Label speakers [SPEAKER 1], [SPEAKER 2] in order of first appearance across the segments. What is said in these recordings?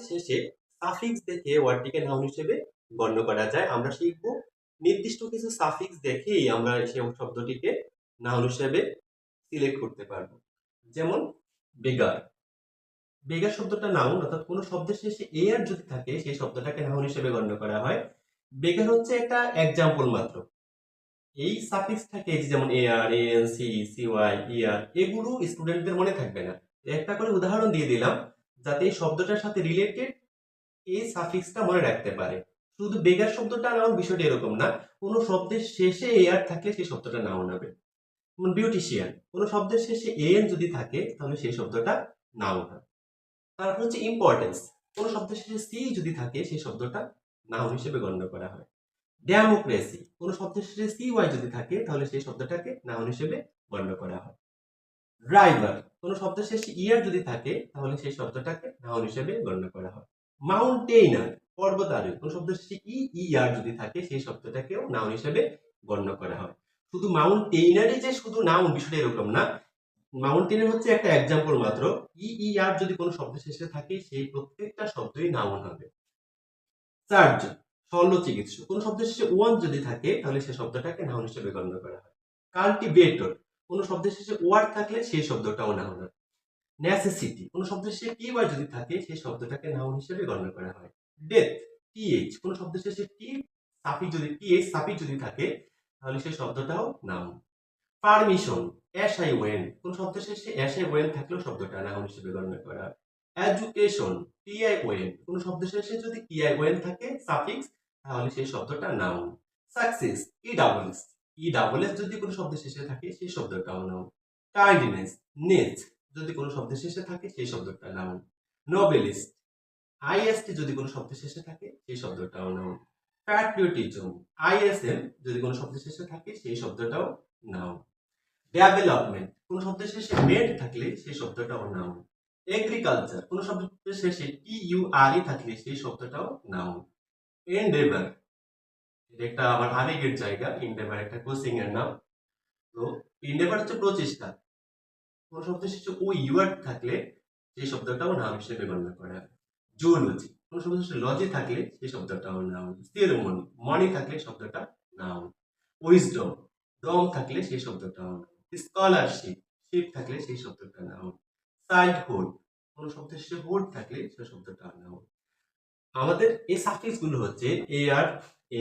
[SPEAKER 1] শেষে সাফিক্স দেখে ওয়ার্ডটিকে নাউন হিসেবে গণ্য করা যায়। আমরা শিখব নির্দিষ্ট কিছু সাফিক্স দেখেই আমরা সেই শব্দটিকে নাউন হিসেবে সিলেক্ট করতে পারবো। যেমন বেগার। বেগার শব্দটা নাউন, অর্থাৎ কোনো শব্দের শেষে এআর যদি থাকে সেই শব্দটাকে নাউন হিসেবে গণ্য করা হয়। বেগার হচ্ছে একটা এক্সাম্পল মাত্র। এই সাফিক্স থাকে যেমন AR, AN, C, CY, ER, এগুলো স্টুডেন্টদের মনে থাকবে না। একটা করে উদাহরণ দিয়ে দিলাম যাতে এই শব্দটার সাথে রিলেটেড এই সাফিক্সটা মনে রাখতে পারে। শুধু বেগার শব্দটা নাউন বিষয়টা এরকম না, কোনো শব্দের শেষে এআর থাকলে সেই শব্দটা নাউন হবে। যেমন বিউটিশিয়ান, কোনো শব্দের শেষে এএন যদি থাকে তাহলে সেই শব্দটা নাউন হবে। তারপর হচ্ছে ইম্পর্টেন্স, কোনো শব্দের শেষে সি যদি থাকে সেই শব্দটা নাউন হিসেবে গণ্য করা হয়। ডেমোক্রেসি, কোনো শব্দের শেষে সিওয়াই যদি থাকে তাহলে সেই শব্দটাকে নাউন হিসেবে গণ্য করা হয়। ড্রাইভার, কোনো শব্দের শেষে ইয়ার যদি থাকে তাহলে সেই শব্দটাকে নাউন হিসেবে গণ্য করা হয়। মাউন্টেইনার, পর্বতারোহী, কোনো শব্দের শেষে ইয়ার যদি থাকে সেই শব্দটাকেও নাউন হিসেবে গণ্য করা হয়। শুধু মাউন্টেইনারই যে শুধু নাউন বিষয়টা এরকম না, মাউন্টেনের হচ্ছে একটা এক্সাম্পল মাত্র। ইয়ার যদি কোনো শব্দের শেষে থাকে সেই প্রত্যেকটা শব্দই নাউন হবে। সার্জন, শল্য চিকিৎসক, কোনো শব্দের শেষে ওয়ান যদি থাকে তাহলে সেই শব্দটাকে নাউন হিসেবে গণ্য করা হয়। কাল্টিভেটর, কোনো শব্দের শেষে ওয়ার্ড থাকলে সেই শব্দটাও নাউন হবে। নেসেসিটি, কোনো শব্দের শেষে টিওয়াই যদি থাকে সেই শব্দটাকে নাউন হিসেবে গণ্য করা হয়। ডেথ, টিএইচ, কোনো শব্দের শেষে টিএইচ সাফিক্স যদি থাকে তাহলে সেই শব্দটাও নাউন। পারমিশন, এসআই ওয়েন, কোন শব্দের শেষে এসআই ওয়েন থাকলেও শব্দটা নাউন হিসেবে গণ্য করা হয়। এডুকেশন, টিআই ওয়েন, কোন শব্দের শেষে যদি টিআই ওয়েন থাকে সাফিক্স তাহলে সেই শব্দটা নাউন। সাকসেস, ই ডাবল এস যদি কোনো শব্দের শেষে থাকে সেই শব্দটাও নাউন। কাইন্ডনেস, নেস যদি কোনো শব্দের শেষে থাকে সেই শব্দটা নাউন। নোবেলিস্ট, আইএসটি যদি কোনো শব্দের শেষে থাকে সেই শব্দটাও নাউন। প্যাট্রিয়টিজম, আইএসএম যদি কোনো শব্দের শেষে থাকে সেই শব্দটাও নাউন। ডেভেলপমেন্ট, কোন শব্দের শেষে মেড থাকলে সেই শব্দটাও নাউন। এগ্রিকালচার, কোন শব্দের শেষে টিইউআরই থাকলে সেই শব্দটাও নাউন। এন্ডেভার, এটা একটা আমার আবেগের জায়গা। এন্ডেভার একটা কোচিং এর নাম। তো এন্ডেভার হচ্ছে প্রচেষ্টা। কোন শব্দের শেষে ও ইউআর থাকলে সেই শব্দটাও নাউন হিসেবে গণ্য করা হয়। জুওলজি, কোন শব্দের শেষে লজি থাকলে সেই শব্দটাও নাউন। সেরেমনি, মনি থাকলে শব্দটা নাউন। উইজডম, দম থাকলে সেই শব্দটাও নাউন। স্কলারশিপ, শিপ থাকলে সেই শব্দটা নাউন। চাইল্ডহুড, কোন শব্দের শেষে হুড থাকলে সেই শব্দটা নাউন। আমাদের এই সাফিক্স গুলো হচ্ছে AR,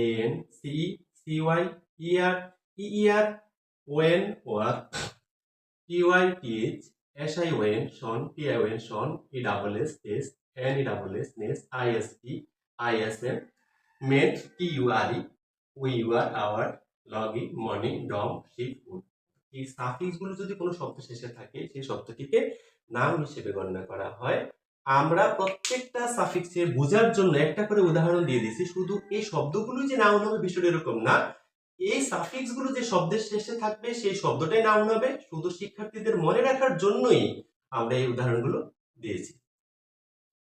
[SPEAKER 1] AN, C, CY, ER, ER, ON, OR, TY, TH, SI ON, shun, TI ON, shun, E double S, S, N E double S, ness, IST, ISM, made, TURE, we, UR, our, logy, morning, dom, ship, hood. এই suffix গুলো যদি কোনো শব্দ শেষে থাকে সেই শব্দটিকে noun হিসেবে গণ্য করা হয়। আমরা প্রত্যেকটা সাফিক্সের বোঝার জন্য একটা করে উদাহরণ দিয়ে দিয়েছি। শুধু এই শব্দগুলোই যে নাউন হবে বিষয়টা এরকম না, এই সাফিক্স গুলো যে শব্দের শেষে থাকবে সেই শব্দটাই নাউন হবে। শুধু শিক্ষার্থীদের মনে রাখার জন্যই আমরা এই উদাহরণগুলো দিয়েছি।